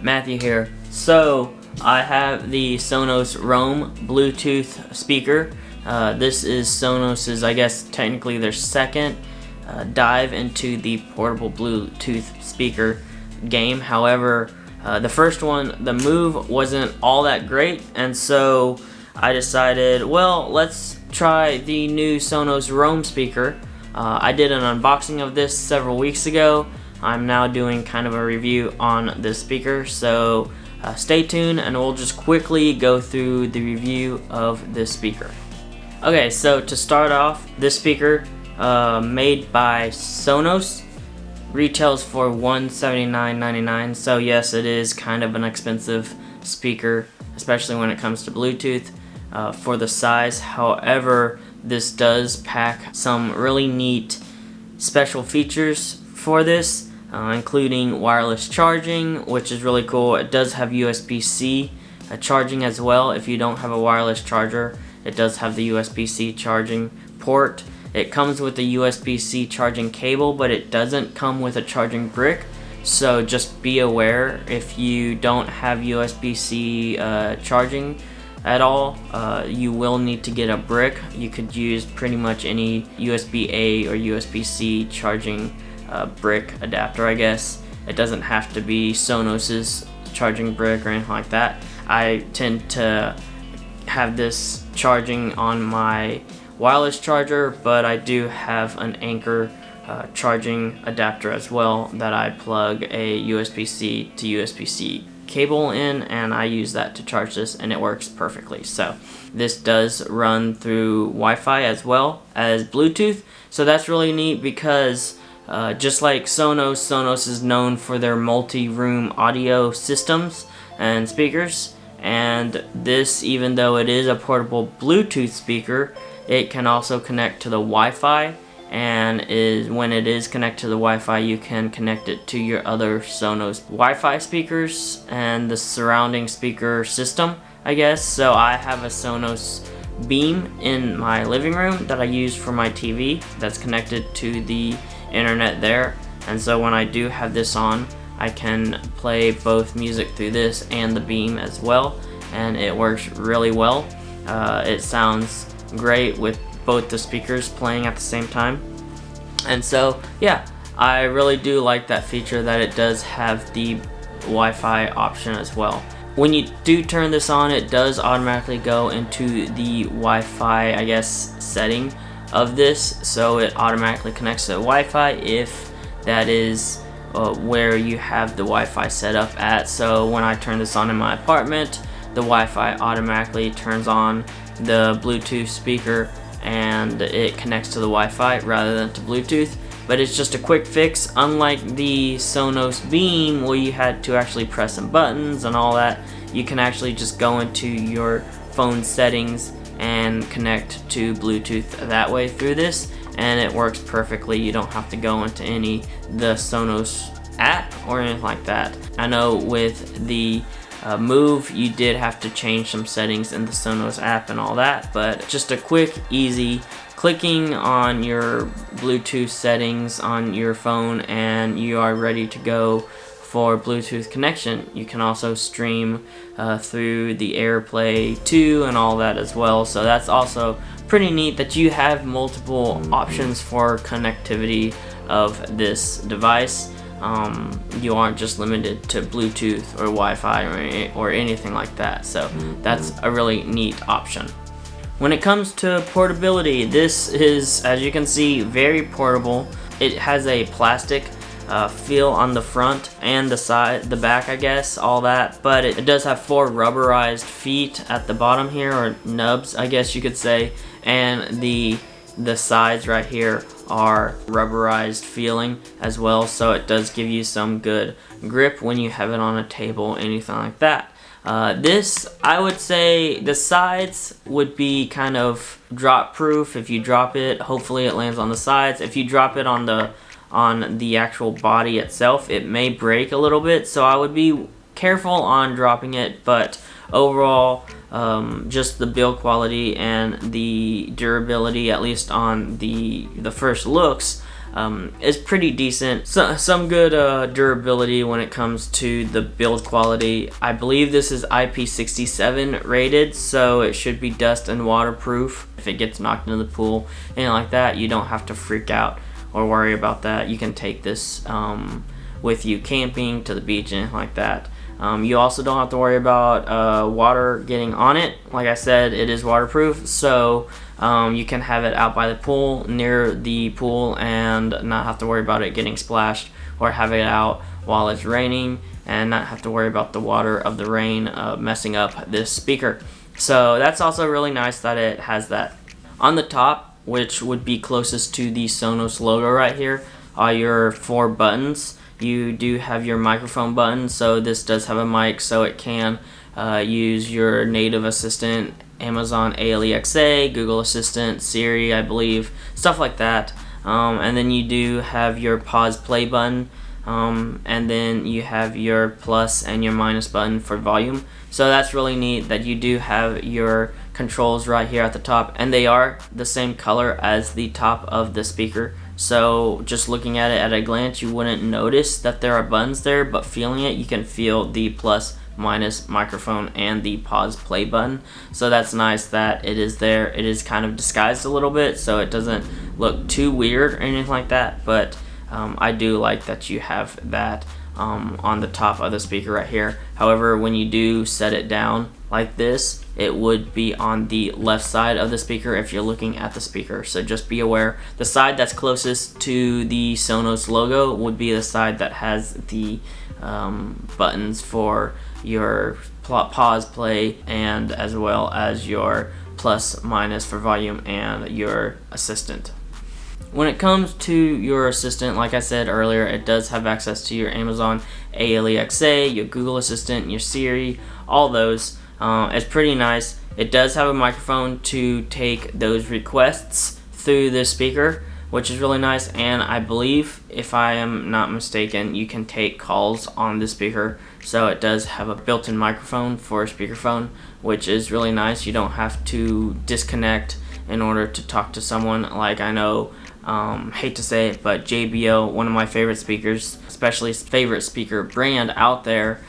Matthew here. So I have the Sonos Roam Bluetooth speaker. This is Sonos's, I guess technically their second dive into the portable Bluetooth speaker game. However, the first one, the move wasn't all that great, and so I decided, well, let's try the new Sonos Roam speaker. I did an unboxing of this several weeks ago. I'm now doing kind of a review on this speaker, so stay tuned and we'll just quickly go through the review of this speaker. Okay, so to start off, this speaker made by Sonos retails for $179.99, so yes, it is kind of an expensive speaker, especially when it comes to Bluetooth for the size. However, this does pack some really neat special features for this, including wireless charging, which is really cool. It does have USB-C charging as well. If you don't have a wireless charger, it does have the USB-C charging port. It comes with a USB-C charging cable, but it doesn't come with a charging brick, so just be aware if you don't have USB-C charging at all, you will need to get a brick. You could use pretty much any USB-A or USB-C charging brick adapter, I guess. It doesn't have to be Sonos's charging brick or anything like that. I tend to have this charging on my wireless charger, but I do have an Anchor charging adapter as well that I plug a USB-C to USB-C cable in, and I use that to charge this, and it works perfectly. So this does run through Wi-Fi as well as Bluetooth, so that's really neat because just like Sonos is known for their multi-room audio systems and speakers, and this, even though it is a portable Bluetooth speaker, it can also connect to the Wi-Fi, and when it is connected to the Wi-Fi, you can connect it to your other Sonos Wi-Fi speakers and the surrounding speaker system, I guess. So I have a Sonos Beam in my living room that I use for my TV that's connected to the internet there, and so when I do have this on, I can play both music through this and the Beam as well, and it works really well. It sounds great with both the speakers playing at the same time, and so yeah, I really do like that feature that it does have the Wi-Fi option as well. When you do turn this on, it does automatically go into the Wi-Fi, I guess, setting of this, so it automatically connects to the Wi-Fi if that is where you have the Wi-Fi set up at. So when I turn this on in my apartment, the Wi-Fi automatically turns on the Bluetooth speaker and it connects to the Wi-Fi rather than to Bluetooth. But it's just a quick fix, unlike the Sonos Beam where you had to actually press some buttons and all that. You can actually just go into your phone settings and connect to Bluetooth that way through this, and it works perfectly. You don't have to go into the Sonos app or anything like that. I know with the Move, you did have to change some settings in the Sonos app and all that, but just a quick, easy clicking on your Bluetooth settings on your phone and you are ready to go for Bluetooth connection. You can also stream through the AirPlay 2 and all that as well, so that's also pretty neat that you have multiple options for connectivity of this device. You aren't just limited to Bluetooth or Wi-Fi or anything like that, so that's a really neat option. When it comes to portability, this is, as you can see, very portable. It has a plastic feel on the front and the side, the back, I guess, all that, but it does have 4 rubberized feet at the bottom here, or nubs, I guess you could say, and the sides right here are rubberized feeling as well, so it does give you some good grip when you have it on a table, anything like that. This, I would say the sides would be kind of drop proof. If you drop it, hopefully it lands on the sides. If you drop it on the actual body itself, it may break a little bit, so I would be careful on dropping it, but overall, just the build quality and the durability, at least on the first looks, is pretty decent. Some good durability when it comes to the build quality. I believe this is IP67 rated, so it should be dust and waterproof. If it gets knocked into the pool, anything like that, you don't have to freak out or worry about that. You can take this with you camping, to the beach, and anything like that. You also don't have to worry about water getting on it. Like I said, it is waterproof, so you can have it out by the pool, near the pool, and not have to worry about it getting splashed, or have it out while it's raining and not have to worry about the water of the rain messing up this speaker. So that's also really nice that it has that. On the top, which would be closest to the Sonos logo right here, are your 4 buttons. You do have your microphone button, so this does have a mic, so it can use your native assistant, Amazon Alexa, Google Assistant, Siri, I believe, stuff like that. And then you do have your pause play button, and then you have your plus and your minus button for volume. So that's really neat that you do have your controls right here at the top, and they are the same color as the top of the speaker. So just looking at it at a glance, you wouldn't notice that there are buttons there, but feeling it, you can feel the plus, minus, microphone, and the pause play button. So that's nice that it is there. It is kind of disguised a little bit, so it doesn't look too weird or anything like that, but I do like that you have that on the top of the speaker right here. However, when you do set it down like this, it would be on the left side of the speaker if you're looking at the speaker. So just be aware, the side that's closest to the Sonos logo would be the side that has the buttons for your pause, play, and as well as your plus, minus for volume, and your assistant. When it comes to your assistant, like I said earlier, it does have access to your Amazon Alexa, your Google Assistant, your Siri, all those. It's pretty nice. It does have a microphone to take those requests through the speaker, which is really nice, and I believe, if I am not mistaken, you can take calls on the speaker. So it does have a built-in microphone for a speakerphone, which is really nice. You don't have to disconnect in order to talk to someone. Like, I know, hate to say it, but JBL, one of my favorite speakers, especially favorite speaker brand out there,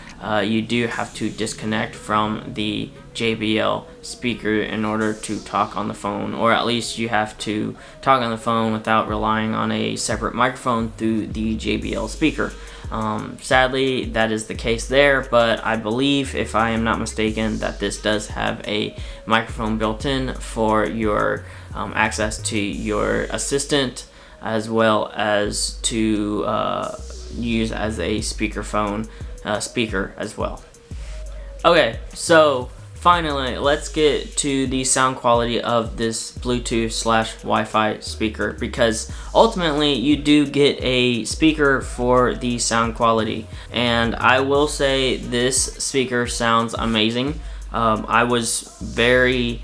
you do have to disconnect from the JBL speaker in order to talk on the phone, or at least you have to talk on the phone without relying on a separate microphone through the JBL speaker. Sadly, that is the case there, but I believe, if I am not mistaken, that this does have a microphone built in for your access to your assistant, as well as to use as a speakerphone speaker as well. Okay, so finally, let's get to the sound quality of this Bluetooth/Wi-Fi speaker, because ultimately you do get a speaker for the sound quality, and I will say this speaker sounds amazing. I was very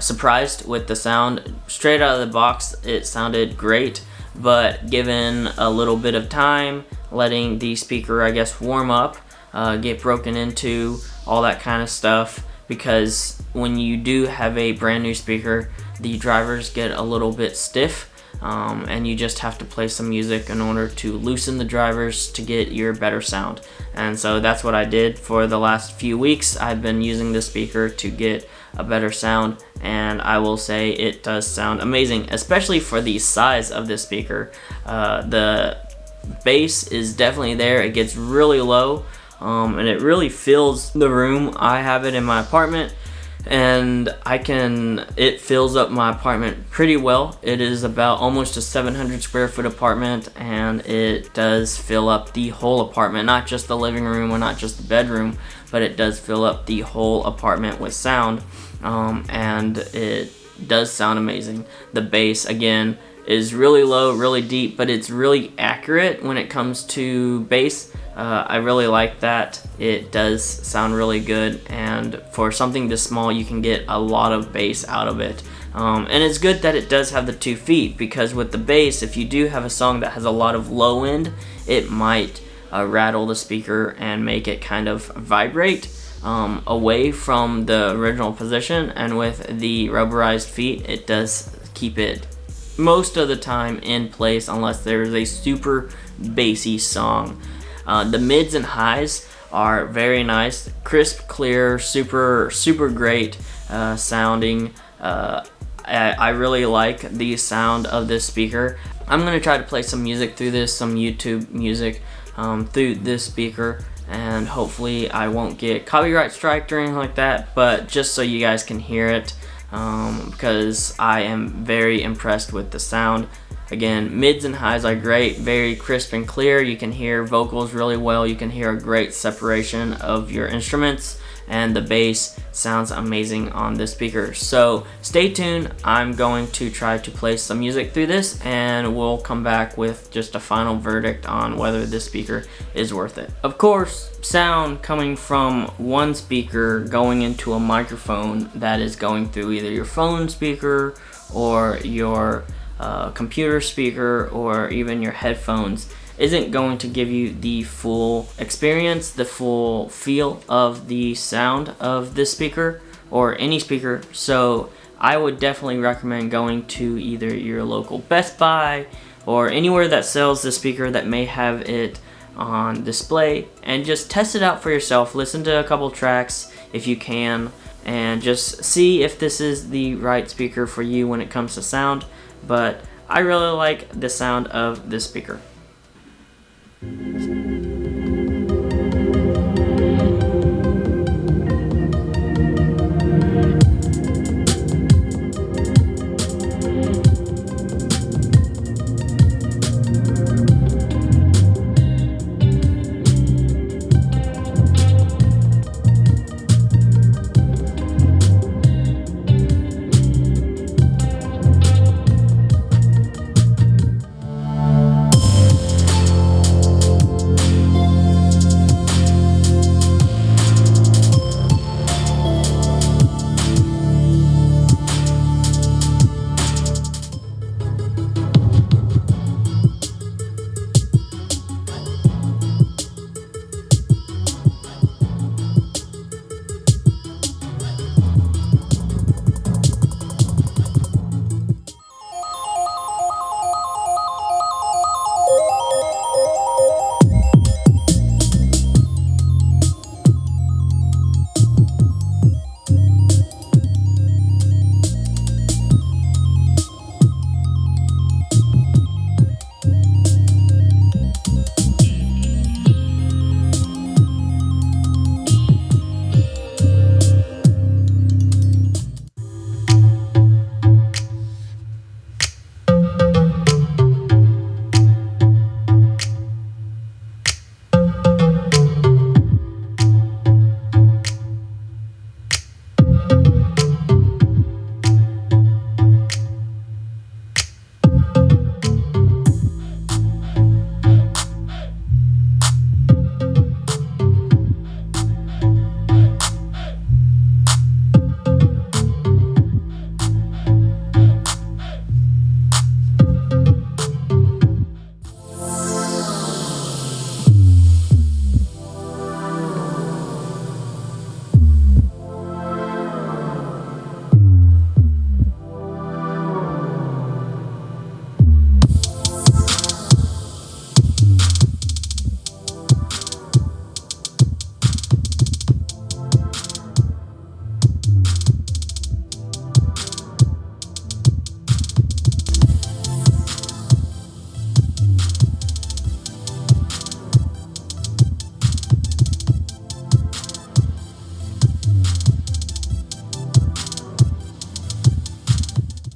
surprised with the sound. Straight out of the box, it sounded great, but given a little bit of time, letting the speaker, I guess, warm up, get broken into, all that kind of stuff, because when you do have a brand new speaker, the drivers get a little bit stiff, and you just have to play some music in order to loosen the drivers to get your better sound. And so that's what I did for the last few weeks. I've been using this speaker to get a better sound, and I will say it does sound amazing, especially for the size of this speaker. The bass is definitely there. It gets really low, and it really fills the room. I have it in my apartment, and it fills up my apartment pretty well. It is about almost a 700 square foot apartment, and it does fill up the whole apartment, not just the living room or not just the bedroom, but it does fill up the whole apartment with sound, and it does sound amazing. The bass, again, is really low, really deep, but it's really accurate when it comes to bass. I really like that. It does sound really good, and for something this small, you can get a lot of bass out of it. And it's good that it does have the 2 feet, because with the bass, if you do have a song that has a lot of low end, it might rattle the speaker and make it kind of vibrate away from the original position, and with the rubberized feet, it does keep it most of the time in place unless there's a super bassy song. The mids and highs are very nice, crisp, clear, super great sounding. I really like the sound of this speaker. I'm gonna try to play some music through this, some YouTube music through this speaker, and hopefully I won't get copyright striked or anything like that, but just so you guys can hear it, because I am very impressed with the sound. Again, mids and highs are great, very crisp and clear. You can hear vocals really well. You can hear a great separation of your instruments, and the bass sounds amazing on this speaker. So stay tuned. I'm going to try to play some music through this, and we'll come back with just a final verdict on whether this speaker is worth it. Of course, sound coming from one speaker going into a microphone that is going through either your phone speaker or your computer speaker or even your headphones isn't going to give you the full experience, the full feel of the sound of this speaker or any speaker. So I would definitely recommend going to either your local Best Buy or anywhere that sells this speaker that may have it on display, and just test it out for yourself. Listen to a couple tracks if you can, and just see if this is the right speaker for you when it comes to sound. But I really like the sound of this speaker.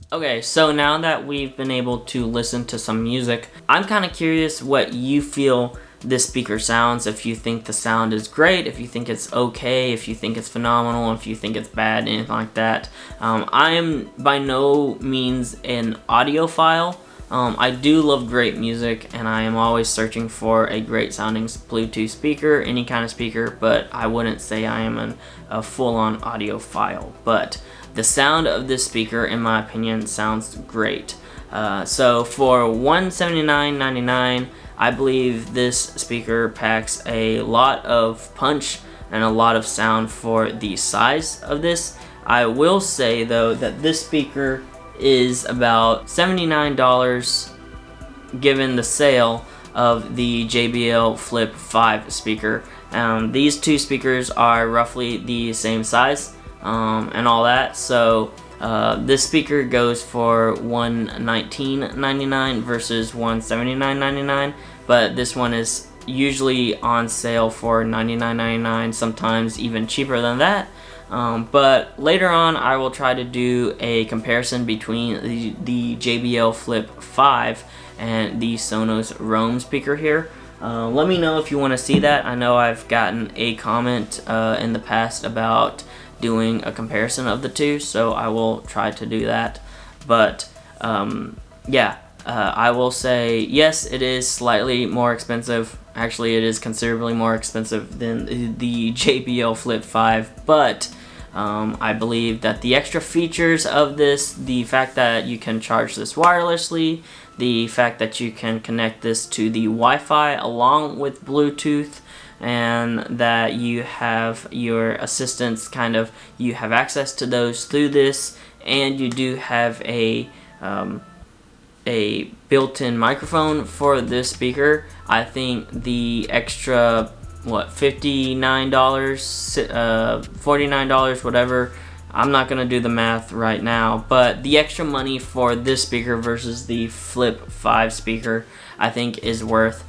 Okay, so now that we've been able to listen to some music, I'm kind of curious what you feel this speaker sounds. If you think the sound is great, if you think it's okay, if you think it's phenomenal, if you think it's bad, anything like that. I am by no means an audiophile. I do love great music, and I am always searching for a great sounding Bluetooth speaker, any kind of speaker, but I wouldn't say I am a full-on audiophile. But the sound of this speaker, in my opinion, sounds great. So for $179.99, I believe this speaker packs a lot of punch and a lot of sound for the size of this. I will say though that this speaker is about $79 given the sale of the JBL Flip 5 speaker. These two speakers are roughly the same size and all that, so this speaker goes for $119.99 versus $179.99, but this one is usually on sale for $99.99, sometimes even cheaper than that. But later on I will try to do a comparison between the JBL Flip 5 and the Sonos Roam speaker here. Let me know if you want to see that. I know I've gotten a comment in the past about doing a comparison of the two, so I will try to do that. But yeah, I will say yes, it is slightly more expensive. Actually, it is considerably more expensive than the JBL Flip 5, but I believe that the extra features of this, the fact that you can charge this wirelessly, the fact that you can connect this to the Wi-Fi along with Bluetooth, and that you have your assistants you have access to those through this, and you do have a built-in microphone for this speaker. I think the extra, $59, $49, whatever, I'm not gonna do the math right now, but the extra money for this speaker versus the Flip 5 speaker I think is worth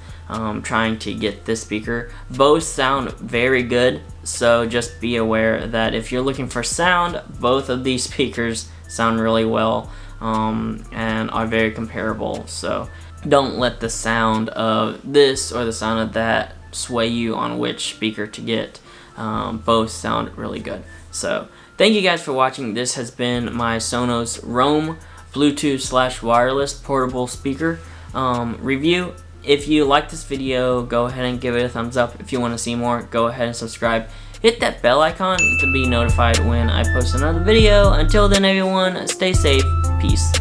trying to get this speaker. Both sound very good, so just be aware that if you're looking for sound, both of these speakers sound really well and are very comparable, so don't let the sound of this or the sound of that sway you on which speaker to get. Both sound really good. So thank you guys for watching. This has been my Sonos Roam Bluetooth/wireless portable speaker review. If you like this video, go ahead and give it a thumbs up. If you want to see more, go ahead and subscribe. Hit that bell icon to be notified when I post another video. Until then, everyone, stay safe. Peace.